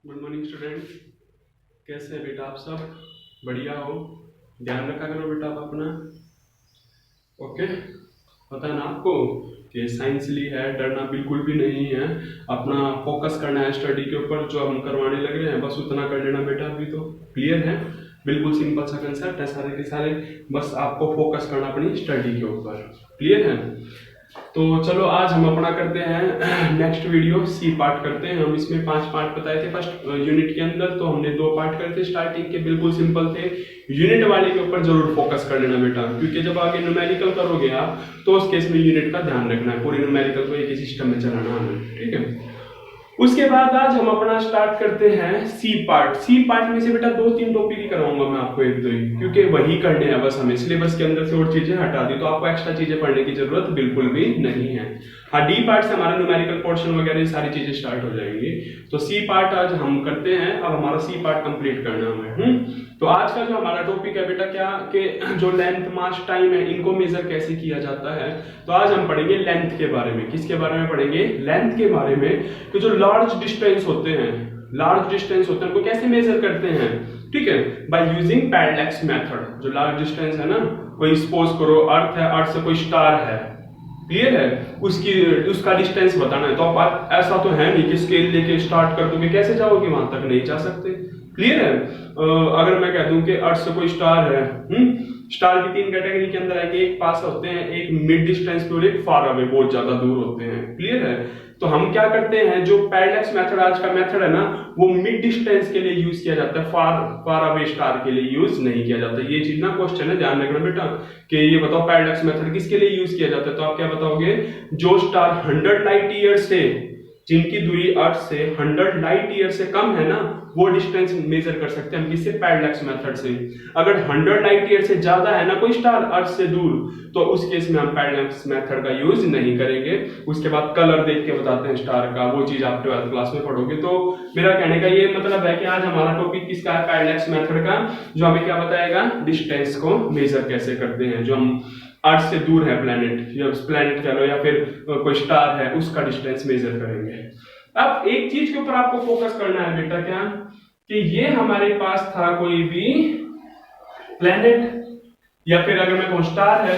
Good morning student. कैसे हैं बेटा आप सब? बढ़िया हो? ध्यान रखा करो बेटा आप अपना। ओके, पता है ना आपको कि साइंस ली है, डरना बिल्कुल भी नहीं है। अपना फोकस करना है स्टडी के ऊपर। जो हम करवाने लग रहे हैं बस उतना कर लेना बेटा। अभी तो क्लियर है, बिल्कुल सिंपल सा कंसेप्ट है सारे के सारे। बस आपको फोकस करना अपनी स्टडी के ऊपर। क्लियर है? तो चलो आज हम अपना करते हैं नेक्स्ट वीडियो सी पार्ट करते हैं। हम इसमें 5 पार्ट बताए थे फर्स्ट यूनिट के अंदर, तो हमने 2 पार्ट करे थे स्टार्टिंग के, बिल्कुल सिंपल थे। यूनिट वाले के ऊपर जरूर फोकस कर लेना बेटा, क्योंकि जब आगे न्यूमेरिकल करोगे आप तो उस केस में यूनिट का ध्यान रखना है। पूरी न्यूमेरिकल को एक ही सिस्टम में चलाना हमें, ठीक है। उसके बाद आज हम अपना स्टार्ट करते हैं सी पार्ट। सी पार्ट में से बेटा 2-3 टॉपिक ही कराऊंगा मैं आपको, एक दो ही, क्योंकि वही करने हैं बस हमें। सिलेबस के अंदर से और चीजें हटा दी तो आपको एक्स्ट्रा चीजें पढ़ने की जरूरत बिल्कुल भी नहीं है। हाँ, डी पार्ट से हमारा न्यूमेरिकल पोर्शन वगैरह सारी चीजें स्टार्ट हो जाएंगी। तो सी पार्ट आज हम करते हैं। अब हमारा सी पार्ट कंप्लीट करना हमें। तो आज का जो हमारा टॉपिक है बेटा क्या कि जो लेंथ, मास, टाइम है, इनको मेजर कैसे किया जाता है। तो आज हम पढ़ेंगे लेंथ के बारे में। किसके बारे में पढ़ेंगे? लेंथ के बारे में। कि जो लार्ज डिस्टेंस होते हैं, उनको कैसे मेजर करते हैं, ठीक है, बाय यूजिंग पैरेलैक्स मेथड। जो लार्ज डिस्टेंस है ना, कोई सपोज करो अर्थ है, अर्थ से कोई स्टार है, क्लियर है, उसका डिस्टेंस बताना है। तो आप ऐसा तो है नहीं कि स्केल लेके स्टार्ट कर दोगे, कैसे जाओगे वहां तक? नहीं जा सकते। क्लियर है? अगर मैं कह दूं कि अर्थ से कोई स्टार है, स्टार की 3 कैटेगरी के अंदर है कि एक पास होते हैं, एक मिड डिस्टेंस पे और एक फार अवे, बहुत ज्यादा दूर होते हैं। क्लियर है? तो हम क्या करते हैं, जो पैरेलैक्स मेथड आज का मेथड है ना, वो मिड डिस्टेंस के लिए यूज किया जाता है, फार अवे स्टार के लिए यूज नहीं किया जाता। ये चीज ना क्वेश्चन है, ध्यान रखना बेटा कि ये बताओ पैरेलैक्स मेथड किसके लिए यूज किया जाता है। तो आप क्या बताओगे? जो स्टार 100 लाइट ईयर से, जिनकी दूरी अर्थ से 100 लाइट ईयर से कम है ना, वो डिस्टेंस मेजर कर सकते हैं हम किससे? पैरेलैक्स मेथड से। अगर 100 लाइट ईयर से ज्यादा है ना कोई स्टार अर्थ से दूर, तो उस केस में हम पैरेलैक्स मेथड का यूज नहीं करेंगे। उसके बाद कलर देख के बताते हैं स्टार का, वो चीज आप 12th क्लास में पढ़ोगे। तो मेरा कहने का ये मतलब है कि आज हमारा टॉपिक किसका है? पैरेलैक्स मेथड का, जो हमें क्या बताएगा? डिस्टेंस को मेजर कैसे करते हैं। जो हम अर्थ से दूर है प्लेनेट, या प्लेनेट कह लो या फिर कोई स्टार है, उसका डिस्टेंस मेजर करेंगे। अब एक चीज के ऊपर आपको फोकस करना है बेटा, क्या कि ये हमारे पास था कोई भी प्लेनेट, या फिर अगर मैं कहूं स्टार है।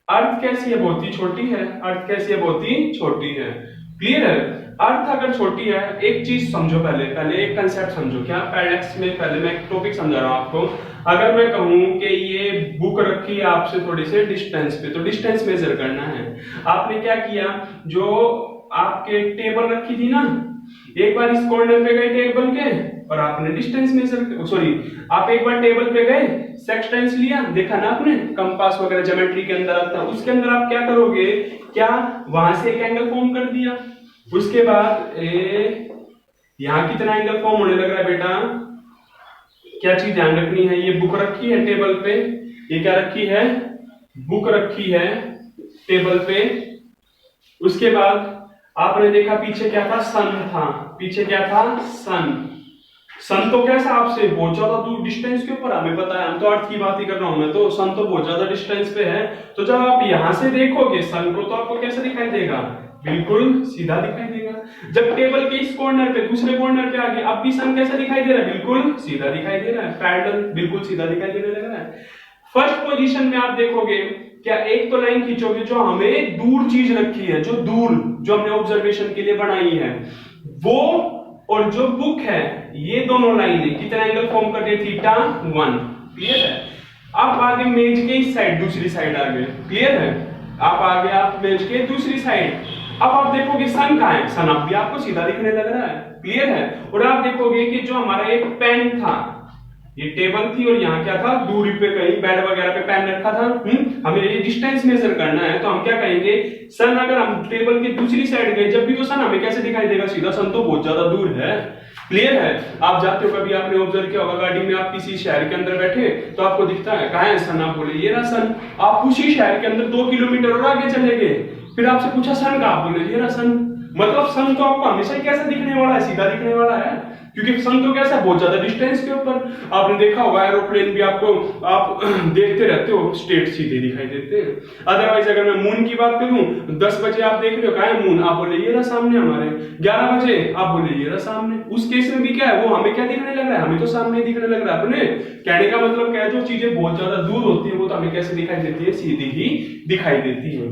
अर्थ कैसी है? बहुत ही छोटी है। अर्थ कैसी है? बहुत ही छोटी है। क्लियर है? अर्थ अगर छोटी है, एक चीज समझो, पहले एक कंसेप्ट समझो। क्या पैरेलैक्स में पहले मैं एक टॉपिक समझा रहा हूं आपको। अगर मैं कहूं कि ये बुक रखी है आपसे थोड़ी से डिस्टेंस पे, तो डिस्टेंस मेजर करना है। आपने क्या किया, जो आपके टेबल रखी थी ना, एक बार इस कॉर्नर पे गए टेबल के और आपने डिस्टेंस मेजर, सॉरी, आप एक बार टेबल पे गए, सेक्सटेंस लिया, देखा ना आपने, कंपास वगैरह ज्योमेट्री के अंदर आता है, उसके अंदर आप क्या करोगे, क्या वहां से एक एंगल फॉर्म कर दिया। उसके बाद यहां कितना एंगल फॉर्म होने लग रहा है बेटा? क्या चीज ध्यान रखनी है, ये बुक रखी है टेबल पे, ये क्या रखी है? बुक रखी है टेबल पे। उसके बाद आपने देखा पीछे क्या था? सन था। पीछे क्या था? सन। सन तो कैसा आपसे बहुत ज्यादा दूर डिस्टेंस के ऊपर, हमें पता है, हम तो अर्थ की बात ही कर रहा हूं मैं, तो सन तो बहुत ज्यादा डिस्टेंस पे है। तो जब आप यहां से देखोगे सन को, तो आपको कैसे दिखाई देगा? बिल्कुल सीधा दिखाई देगा। जब टेबल के इस कॉर्नर पे, दूसरे कॉर्नर पे आ गए, अब भी सन कैसा दिखाई दे रहा है? बिल्कुल सीधा दिखाई दे रहा है, पैरेलल, बिल्कुल सीधा दिखाई देने लग रहा है। फर्स्ट पोजीशन में आप देखोगे, क्या एक तो लाइन खींचोगे जो हमें दूर चीज रखी है, जो दूर, जो हमने ऑब्जर्वेशन के लिए बनाई है वो, और जो बुक है, ये दोनों लाइनें कितना एंगल फॉर्म कर रही है? थीटा 1। क्लियर है? अब आगे मेज के इस साइड, दूसरी साइड आ गए। क्लियर है? आप आगे, आप मेज के दूसरी साइड। अब आप देखोगे सन कहां है? सन अब भी आपको सीधा दिखने लग रहा है। क्लियर है? और आप देखोगे कि जो हमारा एक पेन था, ये टेबल थी और यहाँ क्या था? दूरी पे कहीं बेड वगैरह पे पेन रखा था। हमें ये डिस्टेंस मेजर करना है, तो हम क्या कहेंगे? सन, अगर हम टेबल की दूसरी साइड गए जब भी, तो सन हमें कैसे दिखाई देगा? सीधा। सन तो बहुत ज्यादा दूर है। क्लियर है? आप जाते हो, कभी आपने ऑब्जर्व किया होगा, गाड़ी में आप किसी शहर के अंदर बैठे तो आपको दिखता है कहां है सन, आप बोले ये रहा सन। आप उसी शहर के अंदर 2 किलोमीटर और आगे चले गए, फिर आपसे पूछा सन का, आप बोले ये रहा सन। मतलब सन तो आपको हमेशा ही कैसा दिखने वाला है? सीधा दिखने वाला है। क्योंकि सन तो कैसा है, बहुत ज्यादा डिस्टेंस के ऊपर। आपने देखा होगा एरोप्लेन भी आपको, आप देखते रहते हो, स्ट्रेट सीधे दिखाई देते हैं। अदरवाइज अगर मैं मून की बात करूं, 10 बजे आप देख रहे हो, कहाँ है मून, आप बोले ये रहा सामने हमारे। 11 बजे आप बोले ये रहा सामने। उस केस में भी क्या है, वो हमें क्या दिखने लग रहा है, हमें तो सामने दिखने लग रहा है अपने। कहने का मतलब क्या है, जो चीजें बहुत ज्यादा दूर होती है वो तो हमें कैसे दिखाई देती है, सीधी ही दिखाई देती है।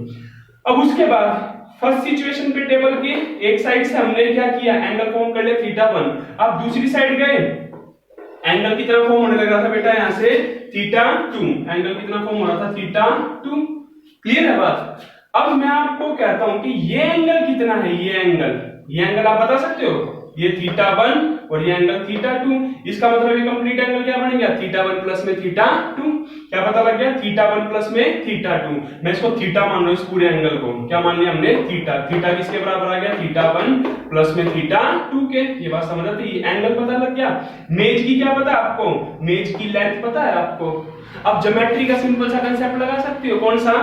अब उसके बाद फर्स्ट सिचुएशन पे टेबल की एक साइड से हमने क्या किया, एंगल फॉर्म कर लिया θ1। अब दूसरी साइड गए, एंगल की तरफ फॉर्म होने लग रहा था बेटा यहाँ से θ2, एंगल की तरफ फॉर्म हो रहा था θ2। क्लियर है बात। अब मैं आपको कहता हूं कि ये एंगल कितना है, ये एंगल आप बता सकते हो, ये θ1 और ये एंगल θ2। इसका मतलब ये कंप्लीट एंगल क्या बन गया, θ1 प्लस में θ2। क्या पता लग गया, θ1 प्लस में θ2। मैं इसको थीटा मान रहा हूं, इस पूरे एंगल को क्या मान लिया हमने, थीटा। थीटा किसके बराबर आ गया, θ1 प्लस में θ2 के। ये बात समझ आती है, एंगल पता लग गया। मेज की क्या पता है आपको, मेज की लेंथ पता है आपको। अब ज्योमेट्री का सिंपल सा कांसेप्ट लगा सकते हो, कौन सा,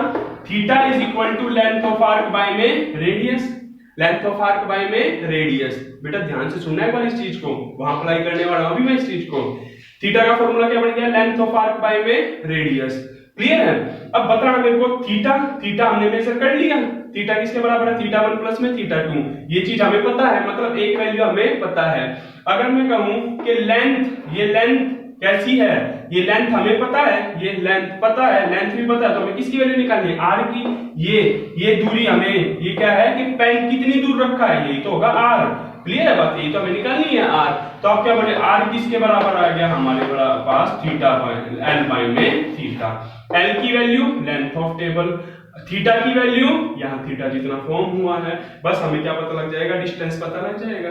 theta is equal to length of arc by में radius. Length of arc by में रेडियस। बेटा ध्यान से सुनना है एक बार इस चीज को, वहां अप्लाई करने वाला हूं अभी मैं इस चीज को। थीटा का फॉर्मूला क्या बन गया, लेंथ ऑफ आर्क बाय में रेडियस। क्लियर है। अब बताना मेरे को थीटा हमने मेजर कर लिया, थीटा किसके बराबर है, θ1 प्लस में θ2। ये चीज हमें पता है, मतलब एक वैल्यू हमें पता है। अगर मैं कहूं कि लेंथ, ये लेंथ कैसी है, ये लेंथ हमें पता है, ये लेंथ पता है, लेंथ भी पता है, तो हमें किसकी वैल्यू निकालनी है, आर की। ये दूरी हमें, ये क्या है कि पेन कितनी दूर रखा है, यही तो होगा आर। क्लियर है बात, यही तो हमें निकालनी है आर। तो आप क्या बोले, आर किसके बराबर आ गया हमारे पास, एल बाय में थीटा। एल की value length of table, theta की वैल्यू यहाँ थीटा जितना फॉर्म हुआ है, बस हमें क्या पता लग जाएगा, डिस्टेंस पता लग जाएगा।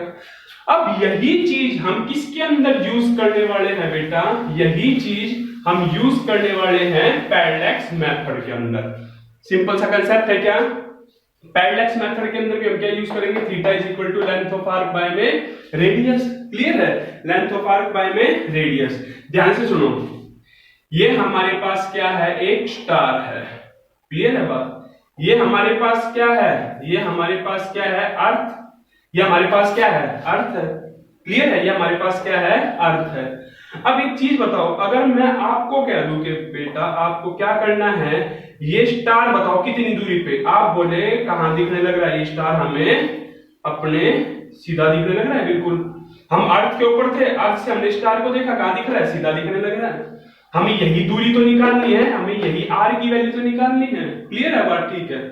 अब यही चीज हम किसके अंदर यूज करने वाले हैं बेटा, यही चीज हम यूज करने वाले हैं पैरेलैक्स मेथड के अंदर। सिंपल सा कंसेप्ट है क्या, पैरेलैक्स मेथड के अंदर भी हम क्या यूज करेंगे, theta is equal to length of arc by में रेडियस। क्लियर है, लेंथ ऑफ आर्क बाय में रेडियस। ध्यान से सुनो, ये हमारे पास क्या है, एक स्टार है। क्लियर है बात, ये हमारे पास क्या है, ये हमारे पास क्या है, अर्थ। ये हमारे पास क्या है, अर्थ है। क्लियर है, ये हमारे पास क्या है, अर्थ है। अब एक चीज बताओ, अगर मैं आपको कह दूं कि बेटा आपको क्या करना है, ये स्टार बताओ कितनी दूरी पे, आप बोले कहां दिखने लग रहा है ये स्टार, हमें अपने सीधा दिखने लग रहा है। बिल्कुल, हम अर्थ के ऊपर थे, अर्थ से हमने स्टार को देखा, कहां दिख रहा है, सीधा दिखने लग रहा है। हमें यही दूरी तो निकालनी है, हमें यही आर की वैल्यू तो निकालनी है। क्लियर है बात, ठीक है।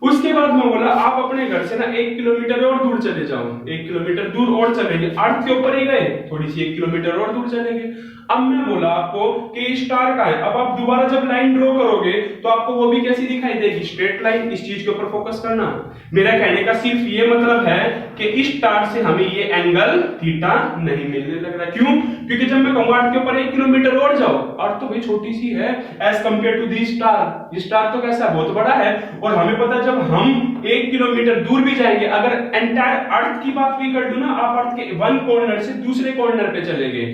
उसके बाद मैं बोला आप अपने घर से ना 1 किलोमीटर और दूर चले जाओ, 1 किलोमीटर दूर और चलेंगे, अर्थ के ऊपर ही गए, थोड़ी सी 1 किलोमीटर और दूर चलेंगे। अब मैं बोला आपको कि स्टार का है, अब आप दोबारा जब लाइन ड्रॉ करोगे तो आपको वो भी कैसी दिखाई देगी, स्ट्रेट लाइन। इस चीज के ऊपर फोकस करना। मेरा कहने का सिर्फ ये मतलब है कि इस स्टार से हमें ये एंगल थीटा नहीं मिलने लग रहा। क्यों, क्योंकि जब मैं कहूंगा अर्थ के ऊपर 1 किलोमीटर और जाओ, अर्थ तो भाई छोटी सी है as compare to the star. Star तो कैसा बहुत बड़ा है, और हमें पता है जब हम 1 किलोमीटर दूर भी जाएंगे, अगर एंटायर अर्थ की बात भी कर लूं ना, आप अर्थ के वन कॉर्नर से दूसरे कॉर्नर पे चले गए,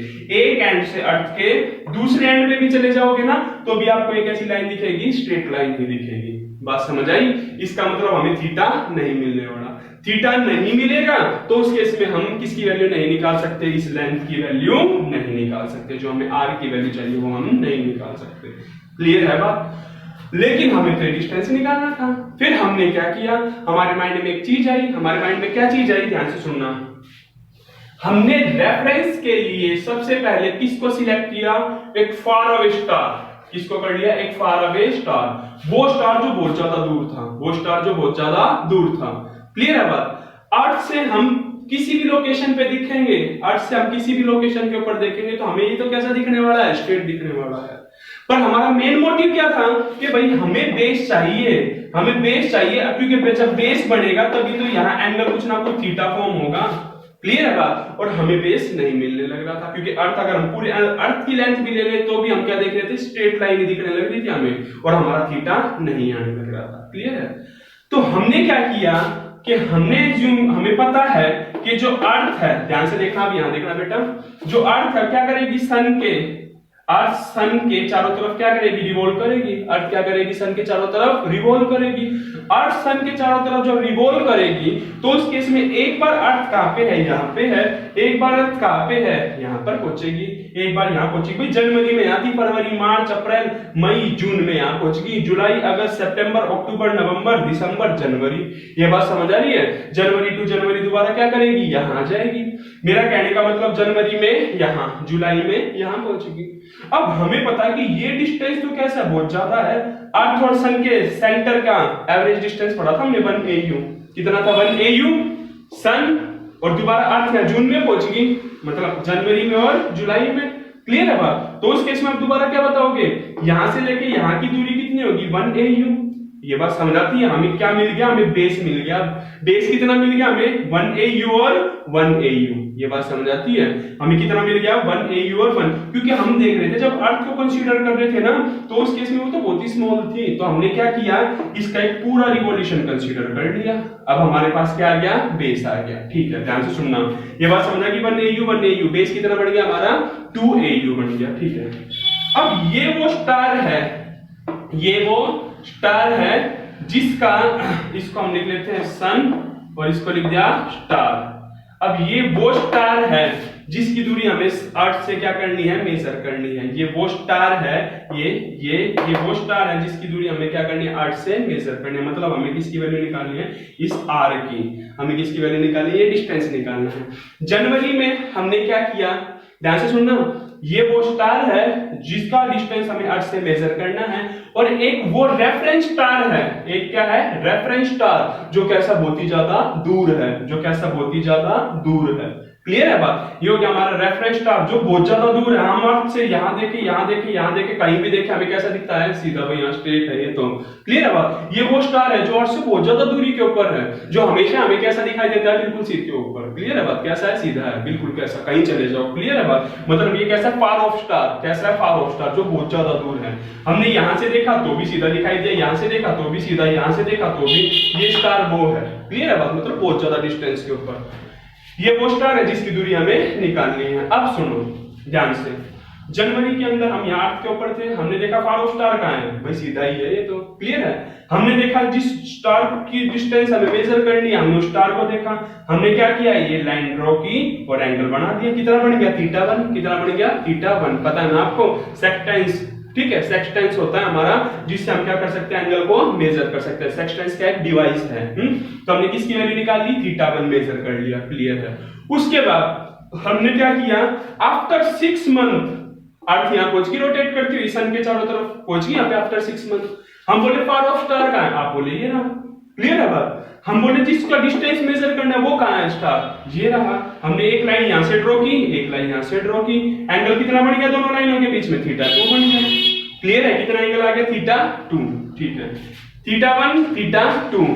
एक एंड से अर्थ के दूसरे एंड पे भी चले जाओगे ना, तो भी आपको एक ऐसी लाइन दिखेगी, स्ट्रेट लाइन ही दिखेगी। बात समझ आई। इसका मतलब हमें थीटा नहीं मिलने वाला। थीटा नहीं मिलेगा तो उस केस में हम किसकी वैल्यू नहीं निकाल सकते, इस लेंथ की वैल्यू नहीं निकाल सकते, जो हमें आर की वैल्यू चाहिए वो हम नहीं निकाल सकते। क्लियर है बात। लेकिन हमें तो डिस्टेंस निकालना था। फिर हमने क्या किया, हमारे माइंड में एक चीज आई, हमारे माइंड में क्या चीज आई, ध्यान से सुनना। हमने रेफरेंस के लिए सबसे पहले किसको सिलेक्ट किया, एक फार अवे स्टार। किसको कर लिया, एक फार अवे स्टार। वो स्टार जो बहुत ज्यादा दूर था, वो स्टार जो बहुत ज्यादा दूर था। क्लियर है बात। अर्थ से हम किसी भी लोकेशन पे दिखेंगे, अर्थ से हम किसी भी लोकेशन के ऊपर देखेंगे तो हमें ये तो कैसा दिखने वाला है, स्ट्रेट दिखने वाला है। पर हमारा मेन मोटिव क्या था कि भाई हमें बेस चाहिए, हमें बेस चाहिए, क्योंकि जब बेस बनेगा तभी तो यहाँ एंगल कुछ ना कुछ थीटा फॉर्म होगा। क्लियर है बात। और हमें बेस नहीं मिलने लग रहा था, क्योंकि अर्थ अगर हम पूरे अर्थ की लेंथ भी ले ले तो भी हम क्या देख रहे थे, स्ट्रेट लाइन ही दिखने लग रही थी हमें, और हमारा थीटा नहीं आने लग रहा था। क्लियर है। तो हमने क्या किया कि हमें पता है कि जो अर्थ है, ध्यान से देखना, अब यहां देखना बेटा, जो अर्थ है क्या करेगी, अर्थ सन के चारों तरफ क्या करेगी, रिवॉल्व करेगी। अर्थ क्या करेगी, सन के चारों तरफ रिवॉल्व करेगी। अर्थ सन के चारों तरफ जब रिवॉल्व करेगी तो उस केस में एक बार अर्थ कहां पे है, यहाँ पे है, एक बार अर्थ कहां पे है, यहाँ पर पहुंचेगी, एक बार यहाँ पहुंचेगी। भाई जनवरी में आती, फरवरी, मार्च, अप्रैल, मई, जून में यहाँ पहुंचेगी, जुलाई, अगस्त, सितंबर, अक्टूबर, नवंबर, दिसंबर, जनवरी। ये बात समझ आ रही है? जनवरी टू जनवरी दोबारा क्या करेगी, यहाँ आ जाएगी। मेरा कहने का मतलब जनवरी में यहाँ, जुलाई में यहाँ पहुंचेगी। अब हमें पता है कि ये डिस्टेंस तो कैसा बहुत ज्यादा है। अर्थ और सन के सेंटर का एवरेज डिस्टेंस पढ़ा था हमने 1 AU। कितना था? 1 AU। सन और दोबारा अर्थ है जून में पहुंचेगी, मतलब जनवरी में और जुलाई में। क्लियर है बात? तो उस केस में आप दोबारा क्या बताओगे, यहां से लेके यहां की दूरी कितनी होगी, 1 AU। ये बात समझ आती है? हमें क्या मिल गया, हमें बेस मिल गया। बेस कितना मिल गया हमें, 1 AU और 1 AU। ये बात समझ आती है? हमें कितना मिल गया, 1 AU और 1, क्योंकि हम देख रहे थे जब अर्थ को कंसीडर कर रहे थे ना, तो उस केस में वो तो बहुत ही स्मॉल थी, तो हमने क्या किया, इसका एक पूरा रिवॉल्यूशन कंसीडर कर लिया। अब हमारे पास क्या आ गया, बेस आ गया। ठीक है, ध्यान से सुनना। ये बात समझना कि 1 AU 1 AU, बेस कितना बढ़ गया हमारा, 2 AU बन गया। ठीक है, अब ये वो स्टार है, ये वो स्टार है जिसका, इसको हम लिख लेते हैं सन और इसको लिख दिया स्टार। अब ये वो स्टार है जिसकी दूरी हमें अर्थ से क्या करनी है, मेजर करनी है। ये वो स्टार है, ये वो स्टार है जिसकी दूरी हमें क्या करनी है, अर्थ से मेजर करनी है। मतलब हमें किसकी वैल्यू निकालनी है, इस आर की। हमें किसकी वैल्यू निकालनी है, डिस्टेंस निकालना है। जनवरी में हमने क्या किया, ध्यान से सुनना, ये वो स्टार है जिसका डिस्टेंस हमें अर्थ से मेजर करना है, और एक वो रेफरेंस स्टार है, एक क्या है, रेफरेंस स्टार, जो कैसा बहुत ही ज्यादा दूर है, जो कैसा बहुत ही ज्यादा दूर है। क्लियर है बात? ये हो गया हमारा रेफरेंस स्टार जो बहुत ज्यादा दूर है। हम अर्थ से यहाँ देखे, यहाँ देखे, यहाँ देखे, कहीं भी देखे, हमें कैसा दिखता है, सीधा भाई यहाँ स्ट्रेट है ये तो। क्लियर है बात? ये वो स्टार है जो अर्थ से बहुत ज्यादा दूरी के ऊपर है, जो हमेशा हमें कैसा दिखाई देता है, बिल्कुल सीधे के ऊपर। क्लियर है बात? कैसा है, सीधा है, बिल्कुल कैसा, कहीं चले जाओ। क्लियर है बात? मतलब ये कैसा, फार ऑफ स्टार। कैसा है, फार ऑफ स्टार, जो बहुत ज्यादा दूर है। हमने यहाँ से देखा तो भी सीधा दिखाई दिया, यहाँ से देखा तो भी सीधा, यहाँ से देखा तो भी, ये स्टार वो है। क्लियर है बात? मतलब बहुत ज्यादा डिस्टेंस के ऊपर ये वो स्टार है जिसकी दूरी हमें निकालनी है। अब सुनो ध्यान से, जनवरी के अंदर हम यहाँ के ऊपर थे, हमने देखा फार ऑफ स्टार कहाँ है, भाई सीधा ही है ये तो। क्लियर है? हमने देखा जिस स्टार की डिस्टेंस हमें मेजर करनी है, हमने उस स्टार को देखा, हमने क्या किया, ये लाइन ड्रॉ की और एंगल बना दिया। कितना बन गया, θ1। कितना बन गया, θ1। पता है ना आपको, सेक्टेंस। ठीक है, सेक्सटेंस होता है हमारा जिससे हम क्या कर सकते हैं, एंगल को मेजर कर सकते हैं। सेक्सटेंस क्या है, डिवाइस है। तो हमने किसकी वैल्यू निकाली, θ1 मेजर कर लिया। क्लियर है? उसके बाद हमने क्या किया, आफ्टर 6 मंथ अर्थ यहाँ पहुंच गई रोटेट करती हुई, सन के चारों तरफ पहुंच गई यहाँ पे आफ्टर 6 मंथ। हम बोले फार ऑफ स्टार कहाँ है, आप बोले ये रहा। क्लियर है बात? हम बोले जिसका डिस्टेंस मेजर करना है वो कहाँ है, स्टार, ये रहा। हमने एक लाइन यहां से ड्रॉ की, एक लाइन यहां से ड्रॉ की, एंगल कितना बन गया दोनों लाइनों के बीच में, θ2 बन गया। क्लियर है? कितना एंगल आ गया, θ2। ठीक है, θ1 θ2।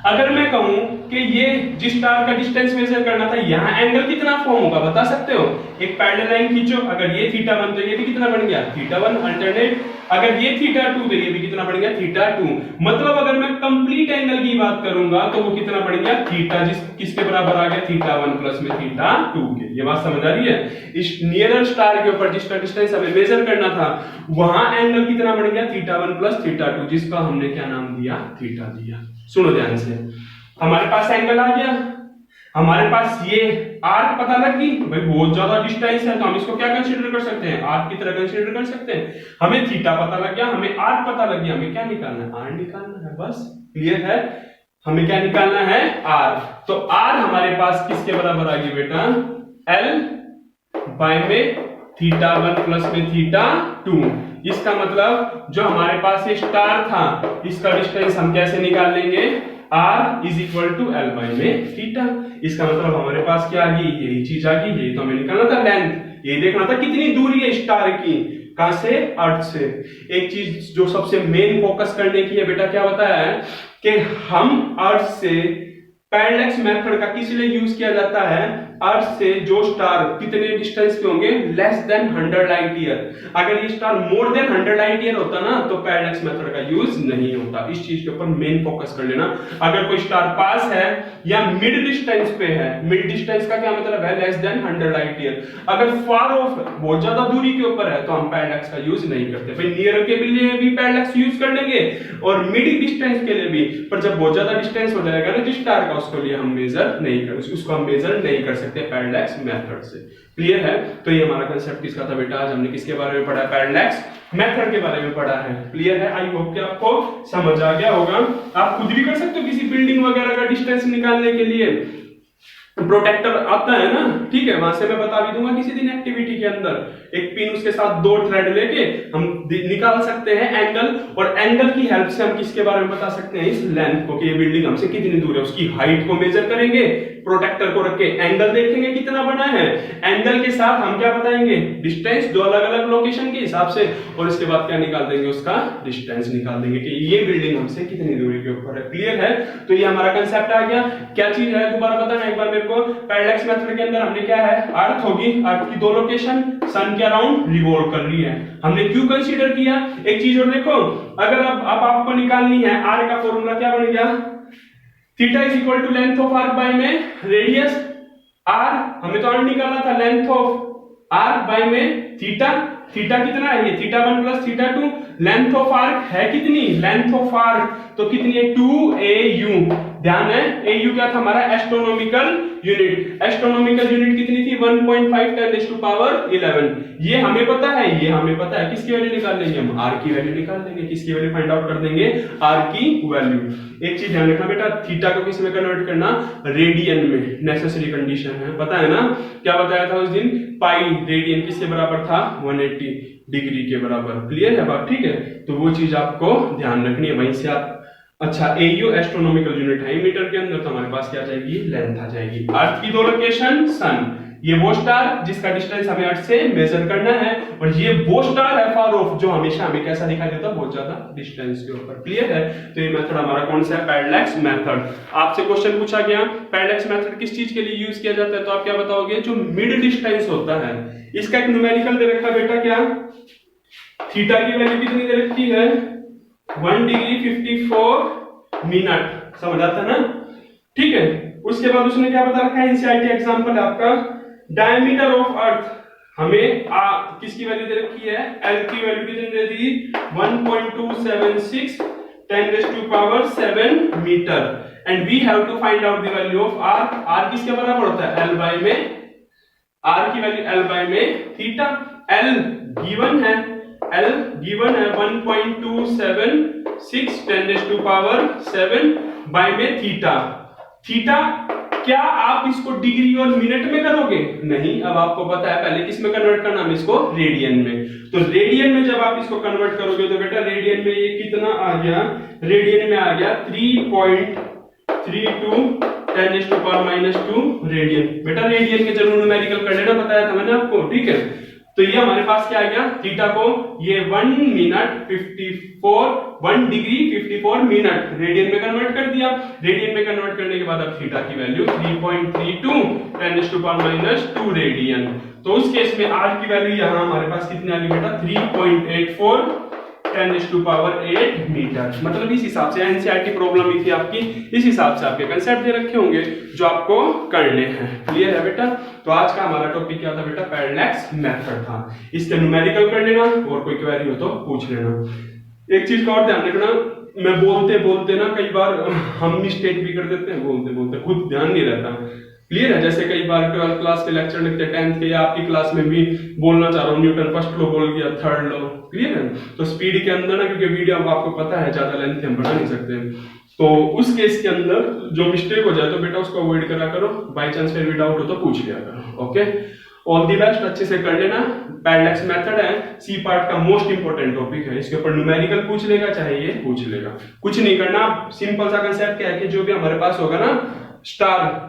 अगर मैं कहूं कि ये जिस स्टार का डिस्टेंस मेजर करना था, यहां एंगल कितना फॉर्म होगा बता सकते हो? एक पैरेलल लाइन खींचो, अगर ये θ1 तो ये भी कितना बन गया, θ1 अल्टरनेट। अगर ये θ2 तो ये भी कितना बन गया, θ2। मतलब अगर मैं कंप्लीट एंगल की बात करूंगा तो वो कितना बन गया, θ, किसके बराबर आ गया, θ1 प्लस में θ2 के। ये बात समझ आ रही है? इस नियरर स्टार के ऊपर जिसका डिस्टेंस हमें मेजर करना था, वहां एंगल कितना बन गया, θ1 प्लस θ2, जिसका हमने क्या नाम दिया, θ दिया। सुनो ध्यान से, हमारे पास एंगल आ गया, हमारे पास ये आर्क पता लग गई, भाई बहुत ज्यादा डिस्टेंस है तो हम इसको क्या कंसीडर कर सकते हैं, आर्क की तरह कंसीडर कर सकते हैं। हमें थीटा पता लग गया, हमें आर्क पता लग गया, हमें क्या निकालना है, आर निकालना है। बस क्लियर है? हमें क्या निकालना है, आर। तो आर हमारे पास किसके बराबर आ गई बेटा, एल बाय में θ1 प्लस में θ2। इसका मतलब जो हमारे पास ये स्टार था, इसका डिस्टेंस हम कैसे निकाल लेंगे, R is equal to L by में थीटा। इसका मतलब हमारे पास क्या आ गई, यही चीज आ गई। यही तो हमें निकालना था, लेंथ। ये देखना था कितनी दूरी है स्टार की, कहां से, अर्थ से। एक चीज जो सबसे मेन फोकस करने की है बेटा, क्या बताया है कि हम अर्थ से पैरेलैक्स मेथड का किस लिए यूज किया जाता है, अर्थ से जो स्टार कितने डिस्टेंस पे होंगे, लेस देन 100 लाइट ईयर। अगर ये star more than 100 light year होता ना तो पैरेलैक्स मेथड का यूज नहीं होता। इस चीज के ऊपर मेन फोकस कर लेना। अगर कोई स्टार पास है या मिड डिस्टेंस पे है, मिड डिस्टेंस का क्या मतलब है, लेस देन 100 लाइट ईयर। अगर फार ऑफ बहुत ज्यादा दूरी के ऊपर है तो हम पैरेलैक्स का यूज नहीं करते। भाई नियर के लिए भी पैरेलैक्स यूज कर लेंगे और मिड डिस्टेंस के लिए भी, पर जब बहुत ज्यादा डिस्टेंस हो जाएगा ना जिस स्टार का, उसके लिए हम मेजर नहीं कर उसको हम मेजर नहीं कर सकते पैरेलैक्स मेथड से। क्लियर है? तो ये हमारा कांसेप्ट किसका था बेटा? आज हमने किसके बारे में पढ़ा? पैरेलैक्स मेथड के बारे में पढ़ा है। क्लियर है? आई होप कि आपको समझ आ गया होगा। आप खुद भी कर सकते हो किसी बिल्डिंग वगैरह का डिस्टेंस निकालने के लिए। प्रोटेक्टर आता है ना, ठीक है, वहां से मैं बता भी दूंगा किसी दिन एक्टिविटी के अंदर। एक पिन उसके साथ 2 थ्रेड लेके हम निकाल सकते हैं एंगल, और एंगल की हेल्प से हम किसके बारे में बता सकते हैं? इस लेंथ को, कि ये बिल्डिंग हमसे कितनी दूर है, उसकी हाइट को मेजर करेंगे, प्रोटेक्टर को रख के एंगल देखेंगे कितना बना है, एंगल के साथ हम क्या बताएंगे? डिस्टेंस, दो अलग अलग लोकेशन के हिसाब से, और इसके बाद क्या निकाल देंगे? उसका डिस्टेंस निकाल देंगे कि ये बिल्डिंग हमसे कितनी दूरी के ऊपर है। क्लियर है? तो ये हमारा कंसेप्ट आ गया। क्या चीज है दोबारा बताना एक बार मेरे को। पैरेलैक्स मेथड के अंदर हमने क्या है, अर्थ होगी, अर्थ की 2 लोकेशन सन के अराउंड रिवॉल्व कर रही है। हमने क्यों कंसीडर किया? एक चीज और देखो, अगर अब आपको निकालनी है आर का फॉर्मूला क्या बन गया? Theta is equal to length of arc by में रेडियस आर। हमें तो आर निकालना था, लेंथ ऑफ आर्क बाय में थीटा। थीटा कितना है? ये theta 1 plus theta 2। Length of arc है कितनी? लेंथ ऑफ आर्क तो कितनी है? 2 AU। ध्यान है, AU क्या था हमारा? Astronomical unit. एस्ट्रोनॉमिकल यूनिट कितनी थी? 1.5 10 टू पावर 11। ये हमें पता है, ये हमें पता है। किसकी वैल्यू निकाल लेंगे हम? आर की वैल्यू निकाल लेंगे। किसकी वैल्यू फाइंड आउट कर देंगे? आर की वैल्यू। एक चीज ध्यान रखना बेटा, थीटा को किस में कन्वर्ट करना? रेडियन में। नेसेसरी कंडीशन है, पता है ना? क्या बताया था उस दिन? पाई रेडियन किसके बराबर था? 180 डिग्री के बराबर। क्लियर है बात? ठीक है, तो वो चीज आपको ध्यान रखनी है। वहीं से आप, अच्छा AU एस्ट्रोनॉमिकल यूनिट है मीटर के अंदर, तो हमारे पास क्या आ जाएगी? लेंथ आ जाएगी। अर्थ की 2 लोकेशन, सन, ये वो स्टार जिसका डिस्टेंस हमें अर्थ से मेजर करना है, और ये वो स्टार है फार ऑफ जो हमेशा हमें कैसा दिखाई देता है? बहुत ज्यादा डिस्टेंस के ऊपर। क्लियर है? तो ये मेथड हमारा कौन सा है? Parallax method. आपसे क्वेश्चन पूछा गया पैरेलैक्स मेथड किस चीज के लिए यूज किया जाता है, तो आप क्या बताओगे? जो मिड डिस्टेंस होता है। इसका एक न्यूमेरिकल दे रखा बेटा, क्या? थीटा की वैल्यू कितनी दे रखी है? 1 डिग्री 54 मिनट। समझ आता है ना? ठीक है, उसके बाद उसने क्या बता रखा है? एनसीईआरटी एग्जांपल है आपका, डायमीटर ऑफ अर्थ हमें किसकी वैल्यू दे रखी है? एल की वैल्यू कितनी दे दी? 1.276 10 to power 7 metre, and we have to find out the value of R. R किसके बराबर होता है? एल बाय में, आर की वैल्यू एल बाय में थीटा। एल गिवन है, एल गिवन है 1.276 10 टू पावर 7 बाय में थीटा। थीटा क्या आप इसको डिग्री और मिनट में करोगे? नहीं, अब आपको पता है पहले किस में कन्वर्ट करना है इसको? रेडियन में। तो रेडियन में जब आप इसको कन्वर्ट करोगे तो बेटा रेडियन में ये कितना आ गया? रेडियन में आ गया 3.32 10 टू पावर -2 रेडियन। बेटा रेडियन के जरूर न्यूमेरिकल कर लेना, बताया था मैंने आपको। ठीक है, तो ये हमारे पास क्या आ गया? थीटा को ये 1 डिग्री 54 मिनट रेडियन में कन्वर्ट कर दिया। रेडियन में कन्वर्ट करने के बाद अब थीटा की वैल्यू 3.32 10 टू पावर -2 रेडियन। तो उस केस में आर की वैल्यू यहां हमारे पास कितनी आ गई बेटा? 3.84 10 टू पावर 8 मीटर। मतलब इस हिसाब से एनसीईआरटी प्रॉब्लम ही थी आपकी, इस हिसाब से आपके कंसेप्ट दे रखे होंगे जो आपको करने हैं। क्लियर है बेटा? तो आज का हमारा टॉपिक क्या था बेटा? पैरेलैक्स मेथड था। इसके न्यूमेरिकल कर लेना, और कोई क्वेरी हो तो पूछ लेना। एक चीज का और ध्यान रखना, मैं बोलते बोलते ना कई बार हम मिस्टेक भी कर देते हैं, बोलते बोलते खुद ध्यान नहीं रहता। क्लियर है? जैसे कई बार 12th क्लास के लेक्चर लगते हैं, 10th के, या आपकी क्लास में भी बोलना चाह रहा हूँ, न्यूटन फर्स्ट लॉ बोल गया, थर्ड लॉ। क्लियर है? तो स्पीड के अंदर ना, क्योंकि वीडियो आपको पता है ज्यादा लेंथ हम बना नहीं सकते, तो उस केस के अंदर जो मिस्टेक हो जाए तो बेटा उसको अवॉइड करा करो। बाई चांस फिर भी डाउट हो तो पूछ लिया करो। ओके, ऑल दी बेस्ट, अच्छे से कर लेना। पैरेलैक्स मेथड है, सी पार्ट का मोस्ट इंपोर्टेंट टॉपिक है। इसके ऊपर न्यूमेरिकल पूछ लेगा, चाहे ये पूछ लेगा, कुछ नहीं करना। सिंपल सा कंसेप्ट क्या है कि जो भी हमारे पास होगा ना star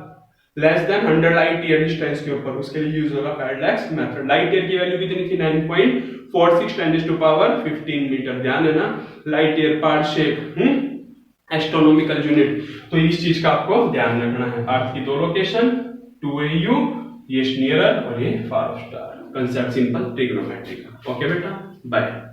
less than 100 light year distance के ऊपर, उसके लिए यूज होगा पैरेलैक्स मेथड। लाइट ईयर की वैल्यू कितनी थी? 9.46 10 टू पावर 15 मीटर। ध्यान है ना? Light year part shape astronomical unit. तो इस चीज का आपको ध्यान रखना है। अर्थ की 2 लोकेशन, 2 AU ये नियरर और ये far off star. Concept simple trigonometry का। ओके बेटा, बाय।